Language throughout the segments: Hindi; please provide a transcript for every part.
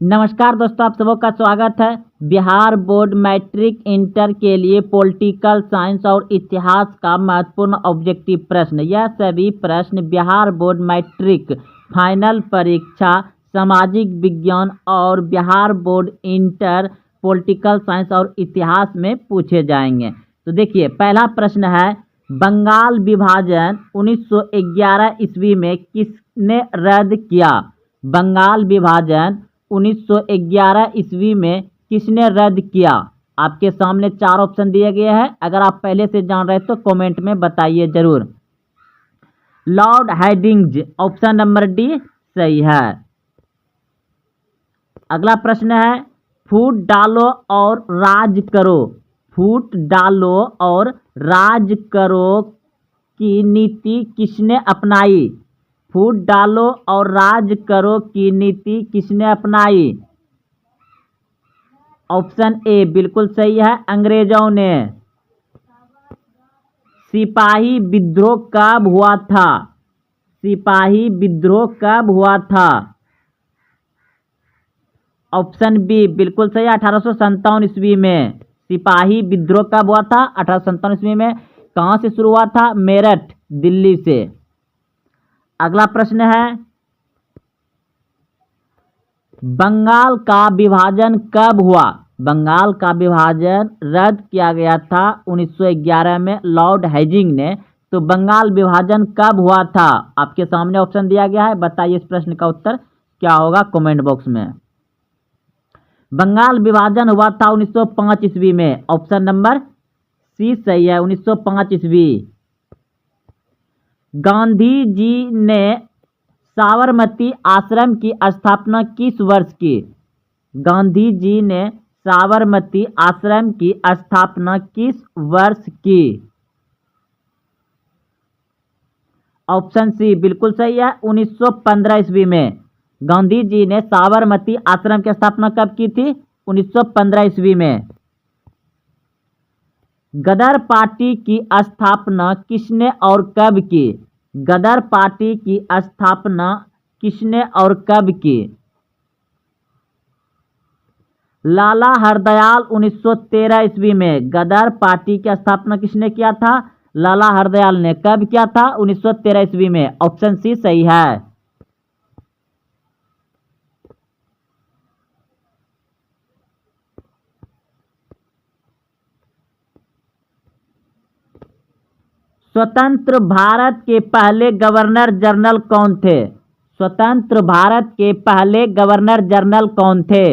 नमस्कार दोस्तों, आप सबों का स्वागत है। बिहार बोर्ड मैट्रिक इंटर के लिए पॉलिटिकल साइंस और इतिहास का महत्वपूर्ण ऑब्जेक्टिव प्रश्न। यह सभी प्रश्न बिहार बोर्ड मैट्रिक फाइनल परीक्षा सामाजिक विज्ञान और Bihar board inter political science और इतिहास में पूछे जाएंगे। तो देखिए, पहला प्रश्न है, बंगाल विभाजन 1911 ईस्वी में किसने रद्द किया? बंगाल विभाजन 1911 ईस्वी में किसने रद्द किया? आपके सामने 4 ऑप्शन दिए गए हैं। अगर आप पहले से जान रहे तो कमेंट में बताइए जरूर। Lord headings, option number D सही है। अगला प्रश्न है, फूट डालो और राज करो। फूट डालो और राज करो की नीति किसने अपनाई? फूट डालो और राज करो की नीति किसने अपनाई? ऑप्शन ए बिल्कुल सही है, अंग्रेजों ने। सिपाही विद्रोह कब हुआ था? सिपाही विद्रोह कब हुआ था? ऑप्शन बी बिल्कुल सही, 1857 ईस्वी में। सिपाही विद्रोह कब हुआ था? 1857 ईस्वी में। कहाँ से शुरू हुआ था? मेरठ, दिल्ली से। अगला प्रश्न है, बंगाल का विभाजन कब हुआ? बंगाल का विभाजन रद्द किया गया था 1911 में लॉर्ड हेडिंग ने। तो बंगाल विभाजन कब हुआ था? आपके सामने ऑप्शन दिया गया है, बताइए इस प्रश्न का उत्तर क्या होगा कमेंट बॉक्स में। बंगाल विभाजन हुआ था 1905 ईस्वी में। ऑप्शन नंबर सी सही है, 1905 ईस्वी। गांधी जी ने साबरमती आश्रम की स्थापना किस वर्ष की? गांधी जी ने साबरमती आश्रम की स्थापना किस वर्ष की? ऑप्शन सी बिल्कुल सही है, 1915 ईस्वी में। गांधी जी ने साबरमती आश्रम की स्थापना कब की थी? 1915 ईस्वी में। गदर पार्टी की स्थापना किसने और कब की? गदर पार्टी की स्थापना किसने और कब की? लाला हरदयाल 1913 ईस्वी में। गदर पार्टी की स्थापना किसने किया था? लाला हरदयाल ने। कब किया था? 1913 ईस्वी में। ऑप्शन सी सही है। स्वतंत्र भारत के पहले गवर्नर जनरल कौन थे? स्वतंत्र भारत के पहले गवर्नर जनरल कौन थे?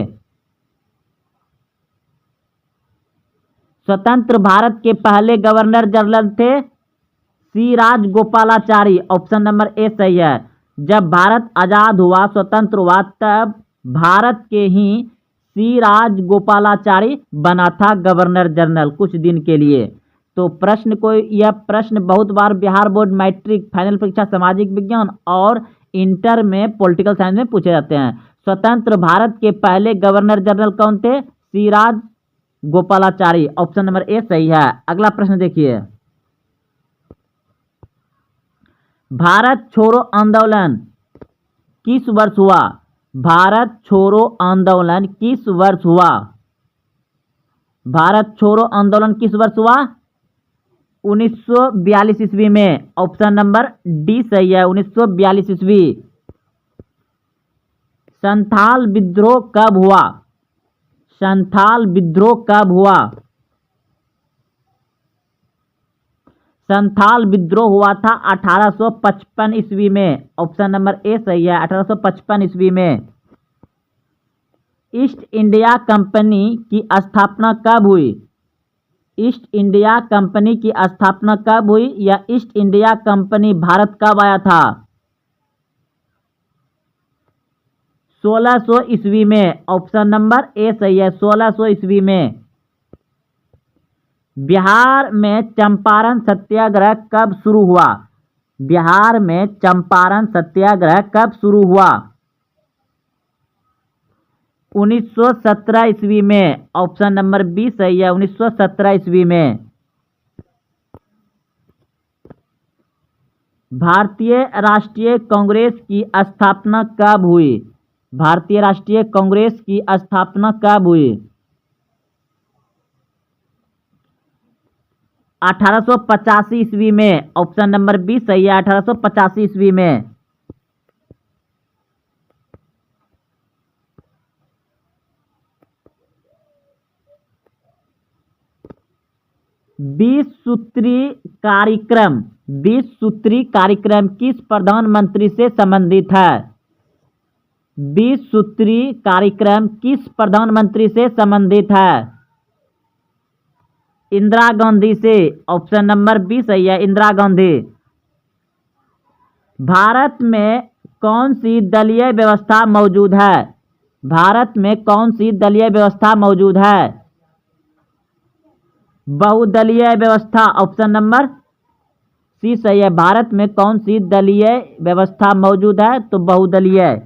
स्वतंत्र भारत के पहले गवर्नर जनरल थे सी राजगोपालाचारी। ऑप्शन नंबर ए सही है। जब भारत आजाद हुआ, स्वतंत्र हुआ, तब भारत के ही सी राजगोपालाचारी बना था गवर्नर जनरल कुछ दिन के लिए। तो यह प्रश्न बहुत बार बिहार बोर्ड मैट्रिक फाइनल परीक्षा सामाजिक विज्ञान और इंटर में पॉलिटिकल साइंस में पूछे जाते हैं। स्वतंत्र भारत के पहले गवर्नर जनरल कौन थे? सी राजगोपालाचारी। ऑप्शन नंबर ए सही है। अगला प्रश्न देखिए, भारत छोड़ो आंदोलन किस वर्ष हुआ? भारत छोड़ो आंदोलन किस वर्ष हुआ? भारत छोड़ो आंदोलन किस वर्ष हुआ? 1942 ईस्वी में। ऑप्शन नंबर डी सही है, 1942 ईस्वी। संथाल विद्रोह कब हुआ? संथाल विद्रोह कब हुआ? संथाल विद्रोह हुआ था 1855 ईस्वी में। ऑप्शन नंबर ए सही है, 1855 ईस्वी में। ईस्ट इंडिया कंपनी की स्थापना कब हुई? ईस्ट इंडिया कंपनी की स्थापना कब हुई, या ईस्ट इंडिया कंपनी भारत कब आया था? 1600 ईस्वी में। ऑप्शन नंबर ए सही है, 1600 ईस्वी में। बिहार में चंपारण सत्याग्रह कब शुरू हुआ? बिहार में चंपारण सत्याग्रह कब शुरू हुआ? 1917 ईस्वी में। ऑप्शन नंबर बी सही है, 1917 ईस्वी में। भारतीय राष्ट्रीय कांग्रेस की स्थापना कब हुई? भारतीय राष्ट्रीय कांग्रेस की स्थापना कब हुई? 1885 ईस्वी में। ऑप्शन नंबर बी सही है, 1885 ईस्वी में। बीस सूत्री कार्यक्रम किस प्रधानमंत्री से संबंधित है? 20 सूत्री कार्यक्रम किस प्रधानमंत्री से संबंधित है? इंदिरा गांधी से। ऑप्शन नंबर बी सही है, इंदिरा गांधी। भारत में कौन सी दलीय व्यवस्था मौजूद है? भारत में कौन सी दलीय व्यवस्था मौजूद है? बहुदलीय व्यवस्था। ऑप्शन नंबर सी सही है। भारत में कौन सी दलीय व्यवस्था मौजूद है? तो बहुदलीय।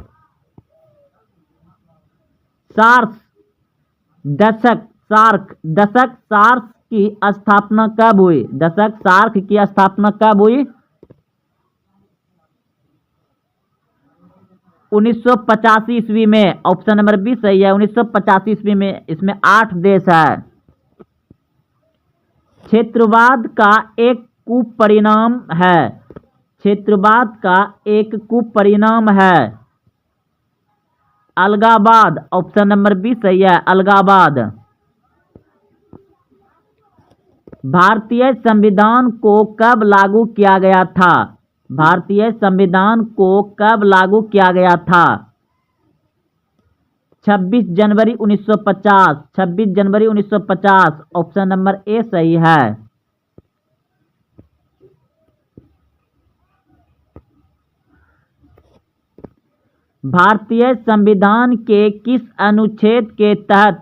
दशक सार्क की स्थापना कब हुई? दशक सार्क की स्थापना कब हुई? 1985 ईस्वी में। ऑप्शन नंबर बी सही है, 1985 ईस्वी में। इसमें 8 देश है। क्षेत्रवाद का एक कुपरिणाम है। क्षेत्रवाद का एक कुपरिणाम है अलगाववाद। ऑप्शन नंबर बी सही है, अलगाववाद। भारतीय संविधान को कब लागू किया गया था? भारतीय संविधान को कब लागू किया गया था? 26 जनवरी 1950। 26 जनवरी 1950। ऑप्शन नंबर ए सही है। भारतीय संविधान के किस अनुच्छेद के तहत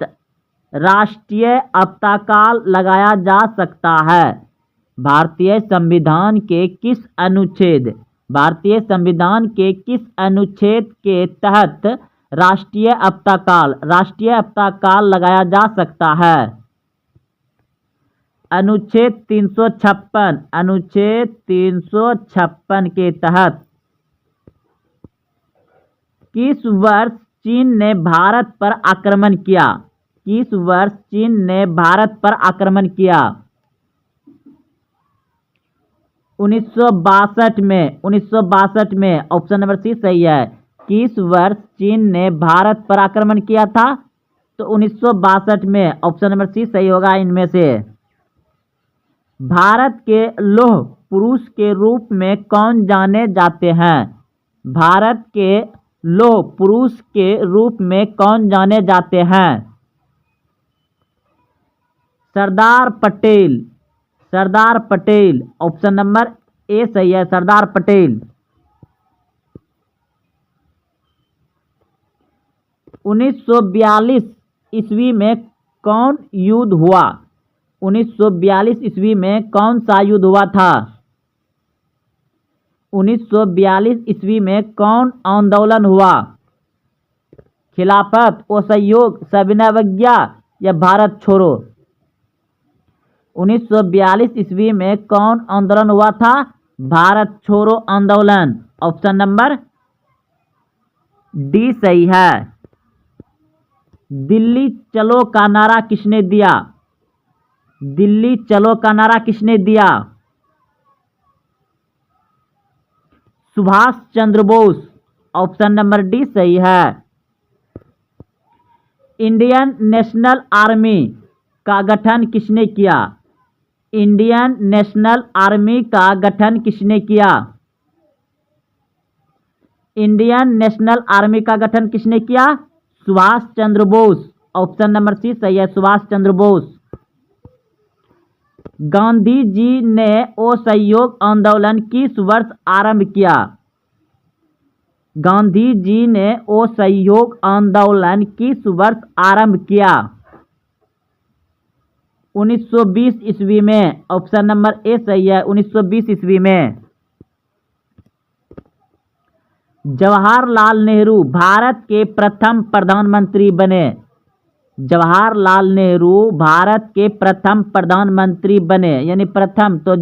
राष्ट्रीय आपातकाल लगाया जा सकता है? भारतीय संविधान के किस अनुच्छेद भारतीय संविधान के किस अनुच्छेद के तहत राष्ट्रीय आपातकाल लगाया जा सकता है? अनुच्छेद 356। अनुच्छेद 356 के तहत। किस वर्ष चीन ने भारत पर आक्रमण किया? किस वर्ष चीन ने भारत पर आक्रमण किया? 1962 में। 1962 में। ऑप्शन नंबर सी सही है। किस वर्ष चीन ने भारत पर आक्रमण किया था? तो 1962 में। ऑप्शन नंबर सी सही होगा इनमें से। भारत के लौह पुरुष के रूप में कौन जाने जाते हैं? भारत के लौह पुरुष के रूप में कौन जाने जाते हैं? Sardar Patel. Sardar Patel. Option number A सही है, सरदार पटेल। 1942 ईस्वी में कौन युद्ध हुआ? 1942 ईस्वी में कौन सा युद्ध हुआ था? 1942 ईस्वी में कौन आंदोलन हुआ? खिलाफत, असहयोग, सविनय अवज्ञा या भारत छोड़ो? 1942 ईस्वी में कौन आंदोलन हुआ था? भारत छोड़ो आंदोलन। ऑप्शन नंबर डी सही है। दिल्ली चलो का नारा किसने दिया? दिल्ली चलो का नारा किसने दिया? Subhash Chandra Bose. Option number D सही है। इंडियन नेशनल आर्मी का गठन किसने किया? इंडियन नेशनल आर्मी का गठन किसने किया? इंडियन नेशनल आर्मी का गठन किसने किया? Subhash Chandra Bose. Option number C सही है, सुभाष चंद्र बोस। गांधी जी ने असहयोग आंदोलन किस वर्ष आरंभ किया? गांधी जी ने असहयोग आंदोलन किस वर्ष आरंभ किया? 1920 ईस्वी में। ऑप्शन नंबर ए सही है, 1920 ईस्वी में। जवाहरलाल नेहरू भारत के प्रथम प्रधानमंत्री बने। जवाहरलाल नेहरू भारत के प्रथम प्रधानमंत्री बने, यानी प्रथम तो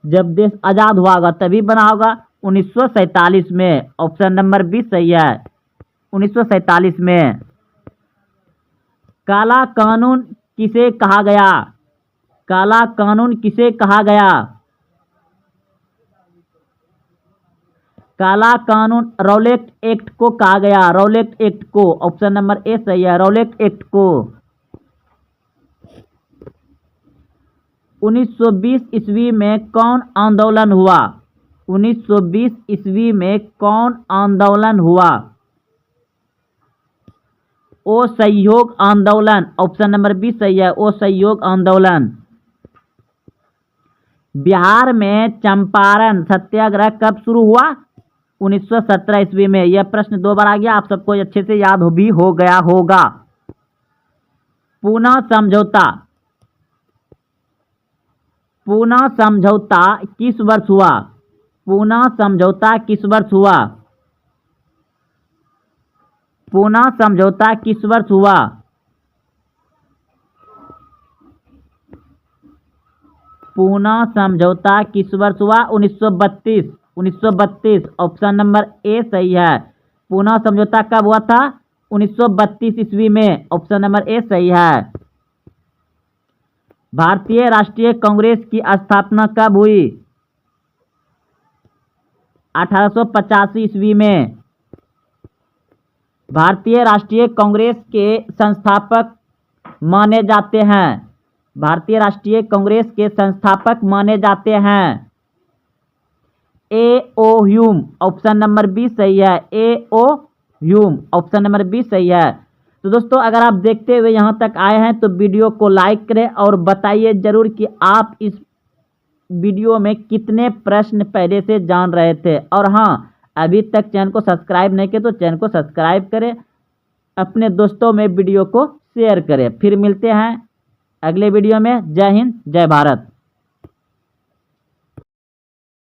जब देश आज़ाद हुआ होगा तभी बना होगा, 1947 में। ऑप्शन नंबर बी सही है, 1947 में। काला कानून किसे कहा गया? काला कानून किसे कहा गया? काला कानून रौलेट एक्ट को कहा गया, रौलेट एक्ट को। ऑप्शन नंबर ए सही है, रौलेट एक्ट को। 1920 ईस्वी में कौन आंदोलन हुआ? 1920 ईस्वी में कौन आंदोलन हुआ? असहयोग आंदोलन। ऑप्शन नंबर बी सही है, असहयोग आंदोलन। बिहार में चंपारण सत्याग्रह कब शुरू हुआ? 1917 ईस्वी में। यह प्रश्न 2 बार आ गया, आप सबको अच्छे से याद भी हो गया होगा। पूना समझौता, पूना समझौता किस वर्ष हुआ? पूना समझौता किस वर्ष हुआ? पूना समझौता किस वर्ष हुआ? पूना समझौता किस वर्ष हुआ? 1932। 1932। ऑप्शन नंबर ए सही है। पूना समझौता कब हुआ था? 1932 ईस्वी में। ऑप्शन नंबर ए सही है। भारतीय राष्ट्रीय कांग्रेस की स्थापना कब हुई? 1885 ईस्वी में। भारतीय राष्ट्रीय कांग्रेस के संस्थापक माने जाते हैं। भारतीय राष्ट्रीय कांग्रेस के संस्थापक माने जाते हैं A O Hume. Option number B सही है, A O Hume. Option number B सही है। तो दोस्तों, अगर आप देखते हुए यहाँ तक आए हैं तो वीडियो को लाइक करें और बताइए जरूर कि आप इस वीडियो में कितने प्रश्न पहले से जान रहे थे। और हाँ, अभी तक चैनल को सब्सक्राइब नहीं किया तो चैनल को सब्सक्राइब करें, अपने दोस्तों में वीडियो को शेयर करें। फिर मिलते हैं अगले वीडियो में। जय हिंद, जय भारत।